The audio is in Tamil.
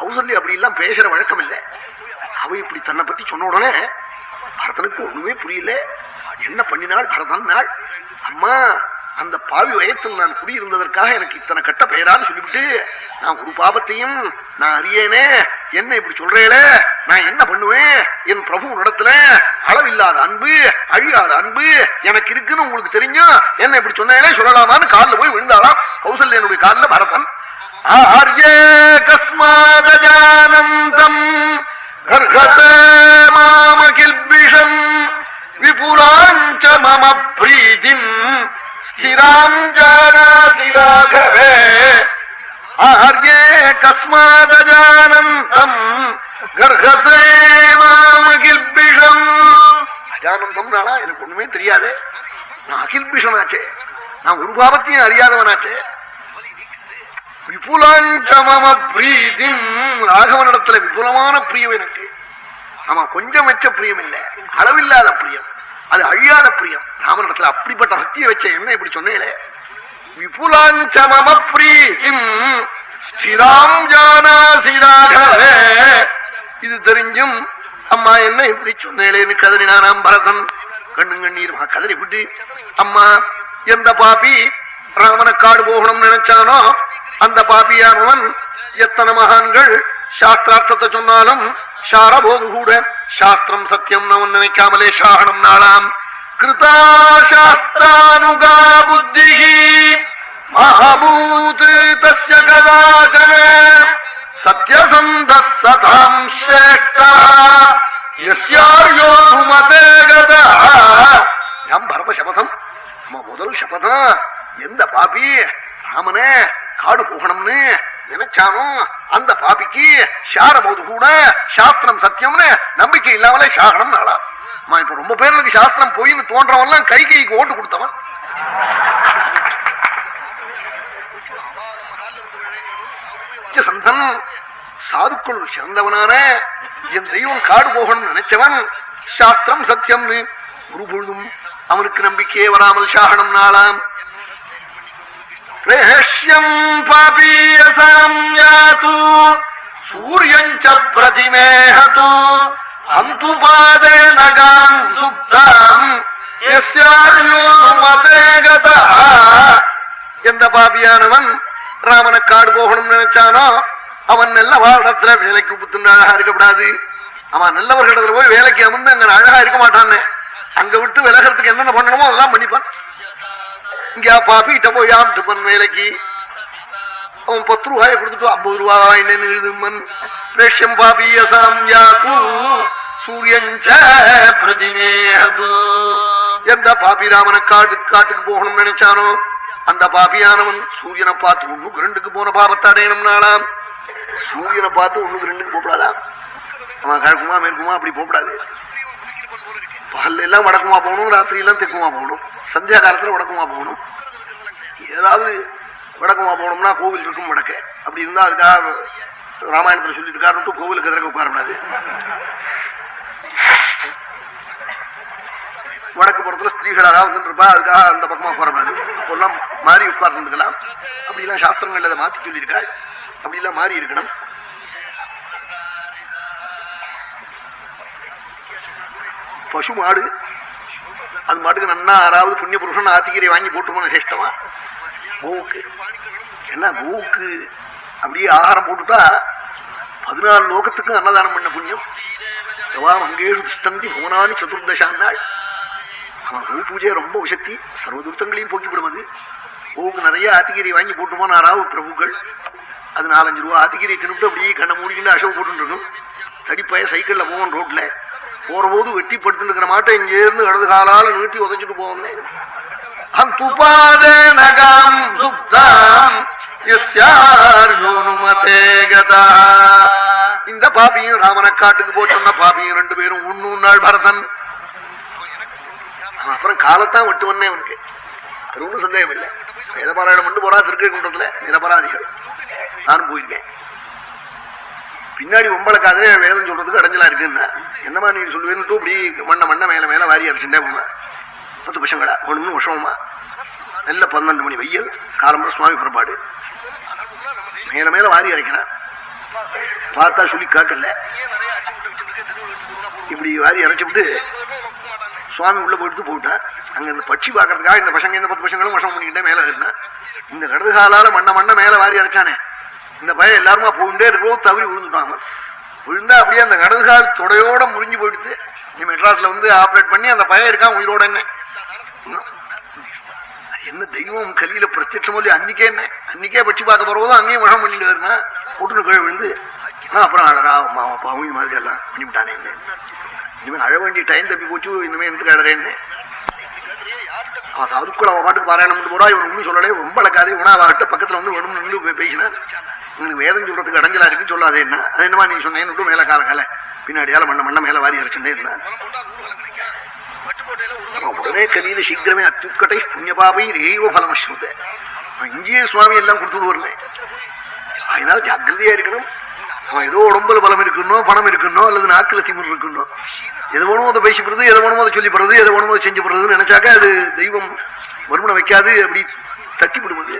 கௌசல்யா அப்படி எல்லாம் பேசுற வழக்கம் இல்லை. அவ இப்படி தன்னை பத்தி சொன்ன உடனே பரதனுக்கு ஒண்ணுமே புரியல. என்ன பண்ணினாள் பரதன் நாள்? அம்மா, அந்த பாவி வயத்தில் நான் குடியிருந்ததற்காக எனக்கு இத்தனை கட்ட பெயரான்னு சொல்லிவிட்டு நான் ஒரு பாபத்தையும் நான் அறியேனே, என்ன இப்படி சொல்றேல, நான் என்ன பண்ணுவேன்? என் பிரபு நடத்துல அளவில்லாத அன்பு, அழியாத அன்பு எனக்கு இருக்குன்னு உங்களுக்கு தெரியும், என்ன இப்படி சொன்னேனே சொல்லலாமான்னு காலில் போய் விழுந்தாளாம் கௌசல்யனுடைய காலில் பரதன். ஆர்யே கஸ்மாதஜானந்தம் கர்ஹதே மாமகில்பிஷம் விபுலாஞ்ச மம ப்ரீதிம் ஸ்திராம் ஜானாசி ராகவே. ஆர்யே கஸ்மாதஜானந்தம் கர்ஹதே மாமகில்பிஷம். அஜானந்தம் நாளா எனக்கு ஒண்ணுமே தெரியாது, நான் அகில்பிஷனாச்சே, நான் ஒரு பாவத்தையும் அறியாதவனாச்சே. விபுலாஞ்சமம பிரீதிம், ராகவனிடத்துல விபுலமான பிரியம் எனக்கு. ஆமா, கொஞ்சம் வச்ச பிரியம் இல்ல, அளவில்லாத பிரியம், அது அழியாத பிரியம். ராமனிடத்துல அப்படிப்பட்ட பக்தியை வச்ச என்ன இப்படி சொன்னேன்? விபுலாஞ்சமம பிரீதிம் ஸ்திராம் ஜானாசி ராகவே. இது தெரிஞ்சும் அம்மா என்ன இப்படி சொன்னேன்னு கதறினானாம் பரதன். கண்ணீர் கதறி விட்டு, அம்மா, எந்த பாப்பி ராமனை காடு போகணும்னு நினைச்சானோ அந்த பாப்பியானவன் எத்தனை மகான்கள் சாஸ்திரார்த்தத்தை சொன்னாலும் சாரபோது கூட சாஸ்திரம் சத்தியம் அவன் நினைக்காமலே சாகனம் நாளாம். கிருதா சாஸ்திரானுகா புத்தி மகாபூத் தஸ்ய கதாச்சன சத்யசந்த சதாம் சேஷ்டா யஸ்யார்யோ புமதே கதா. எம் பரத சபதம், முதல் சபதம், எந்த பாபி ராமனே காடு போகணும்னு நினைச்சானோ அந்த பாபிக்கு சாரபோது கூட சாஸ்திரம் சத்தியம்னு நம்பிக்கை இல்லாமலே சாகனம் நாளா. இப்ப ரொம்ப பேருக்கு சாஸ்திரம் போயின்னு தோன்றவன்லாம் கைக்கு ஓட்டு கொடுத்தவன். சந்தன் சாதுக்குள் சிறந்தவனான என் தெய்வம் காடு போகணும்னு நினைச்சவன் சாஸ்திரம் சத்தியம்னு ஒரு பொழுதும் அவனுக்கு நம்பிக்கையே வராமல் சாகனம் நாளாம். ரேஷ்யம் பாபீயசாம் யாது சூரியஞ்ச பிரதிமேஹது அந்து பாதே நகாம் சுப்தாம் யஸ்யார்யோமதே கதா. எந்த பாபியானவன் ராமனை காடு போகணும்னு நினைச்சானோ அவன் நல்ல வாழ்டத்துல வேலைக்கு புத்துண்டு அழகா இருக்கப்படாது. அவன் நல்லவர்களிடத்துல போய் வேலைக்கு அமர்ந்து அங்க அழகா இருக்க மாட்டான்னு, அங்க விட்டு விலகிறதுக்கு என்னென்ன பண்ணணுமோ அதெல்லாம் பண்ணிப்பான். இங்க பாப்பிட்ட போய் ஆம்ட்டுப்பன் வேலைக்கு அவன் 10 ரூபாயை கொடுத்துட்டு 50 ரூபாய் என்னன்னு எழுதுமன். ரேஷ்யம் பாபியசாம் யாது சூரியஞ்ச பிரதிமேஹது. எந்த பாபி ராமனை காட்டுக்கு போகணும்னு நினைச்சானோ அந்த பாபியானவன் சூரியனை பார்த்து 1-2க்கு போன பாபத்தை அடையணும் நாளாம். சூரியனை பார்த்து 1-2க்கு போகப்படாதான். அவன் கிழக்குமா மேற்குமா அப்படி போகப்படாது. பகல்ல எல்லாம் வடக்குமா போகணும், ராத்திரி எல்லாம் தெற்குமா போகணும், சந்தியா காலத்துல வடக்குமா போகணும். ஏதாவது வடக்குமா போகணும்னா கோவில் இருக்கும் வடக்க, அப்படி இருந்தா அதுக்காக ராமாயணத்துல சொல்லிட்டு இருக்காரு கோவிலுக்கு எதிர்க்க உட்காரக்கூடாது. வடக்கு புறத்துல ஸ்திரீகளாக வந்துட்டு இருப்பா, அதுக்காக அந்த பக்கமா உட்காரக்கூடாது. அப்பெல்லாம் மாறி உட்கார்ந்துக்கலாம். அப்படி எல்லாம் சாஸ்திரங்கள் அதை மாத்தி சொல்லியிருக்காள். அப்படி எல்லாம் மாறி இருக்கணும். பசு மாடு, அது மாட்டுக்கு நன்னா யாராவது புண்ணிய புருஷன் ஆத்திகீரை வாங்கி போட்டுமோ சேஷ்டமா. கோவுக்கு என்ன, கோவுக்கு அப்படியே ஆகாரம் போட்டுட்டா 14 லோகத்துக்கும் அன்னதானம் பண்ண புண்ணியம். மங்கேஷு திஷ்டந்தி ஹோனானி சதுர்தசான்னாள். அவன் கோ பூஜை ரொம்ப உசக்தி, சர்வதுர்த்தங்களையும் போக்கிவிடும். அது கோவுக்கு நிறைய ஆத்திகீரை வாங்கி போட்டுமோ யாராவது பிரபுக்கள். அது 4-5 ரூபா ஆத்திகீரை தின்னுட்டு அப்படியே கண்ணை மூடிக்கிட்டு அசவு போட்டு இருக்கும். தடிப்பைய சைக்கிள்ல போவோம், ரோட்ல போற போது வெட்டி படுத்துட்டு இருக்கிற மாட்டை இங்கே இருந்து கடது காலால நீட்டி உதச்சிட்டு போவோம். இந்த பாபியும் ராமனை காட்டுக்கு போச்சோம்னா பாபியும் 2 பேரும் 1 நாள் பரதன். அப்புறம் காலத்தான் விட்டு வந்தேன் அவனுக்கு, அது ஒன்றும் சந்தேகம் இல்லை. வேதபாராயணம் மட்டும் போறா திருக்கேகுன்றத்துல நிரபராதிகள். நானும் போயிருக்கேன். பின்னாடி ஒம்பளுக்காக வேதம் சொல்றதுக்கு அடைஞ்சலா இருக்குன்னா என்னமா நீ சொல்லுவேன்னு இப்படி மண்ண மேல மேல வாரி அரைச்சுட்டே போவேன். 10 பசங்களா 1 வருஷமா நல்ல 12 மணி வெயில் காலம்புற சுவாமி புறப்பாடு மேல மேல வாரி அரைக்கிறான். பார்த்தா சொல்லி காக்கல. இப்படி வாரி அரைச்சு விட்டு சுவாமி உள்ள போயிட்டு போயிட்டா. அங்க இந்த பட்சி பாக்குறதுக்காக இந்த பசங்க இந்த 10 பசங்களும் வசம் பண்ணிக்கிட்டே மேல இருந்தா. இந்த கடதுகாலால மண்ண மேல வாரி அரைச்சானே, இந்த பையன் எல்லாருமா போகுண்டே இருக்கிறோம், தவறி விழுந்துட்டாங்க. விழுந்தா அப்படியே அந்த கடதுகால் தொடையோட முறிஞ்சு போயிடுது. நீ மெட்ராஸ்ல வந்து ஆப்ரேட் பண்ணி அந்த பையன் இருக்கான் உயிரோட. என்ன தெய்வம் கலியில பிரத்யட்சம் சொல்லி அன்னைக்கே என்ன அன்னைக்கே பட்சி பார்க்க போறதும் அங்கேயும் வசம் பண்ணிட்டு இருந்தா. கூட்டுன்னு கீழே விழுந்து அப்புறம் அழறா பாவம் இது மாதிரி எல்லாம் பண்ணிவிட்டானே. இனிமேல் அழ வேண்டிய டைம் தப்பி போச்சு, இனிமே எந்த அழறேன்னு அவன் அதுக்குள்ள அவன் பாட்டுக்கு பாராயணம் பண்ணிட்டு போறா. இவன் ஒன்றும் சொல்லலே, ரொம்ப அழகாதே. இவனா அவர்கிட்ட பக்கத்துல வந்து வேணும் நின்று பேசினா உங்களுக்கு வேதம் சொல்றதுக்கு அடைஞ்சலா இருக்குன்னு சொல்லாதே. என்ன அது என்னமா நீ சொன்னேன்னு மேல கால பின்னாடியால மண்ண மேல வாரி அரைச்சுட்டே இருந்தா. உடனே கலியில சீக்கிரமே அத்துக்கட்டை புண்ணியபாபை தெய்வ பலமஸ்ருத. இங்கேயே சுவாமி எல்லாம் கொடுத்துட்டு வரல. அதனால ஜாக்கிரதையா இருக்கணும். அவன் ஏதோ உடம்புல பலம் இருக்கணும், பணம் இருக்கணும், அல்லது நாக்குல திமிர் இருக்கணும். எது வேணுமோ அதை பேசிப்படுறது, எதை வேணுமோ அதை சொல்லிப்படுறது, எதை வேணுமோ அதை செஞ்சு போடுறதுன்னு நினைச்சாக்க அது தெய்வம் வருமனை வைக்காது, அப்படி தட்டிவிடுவது.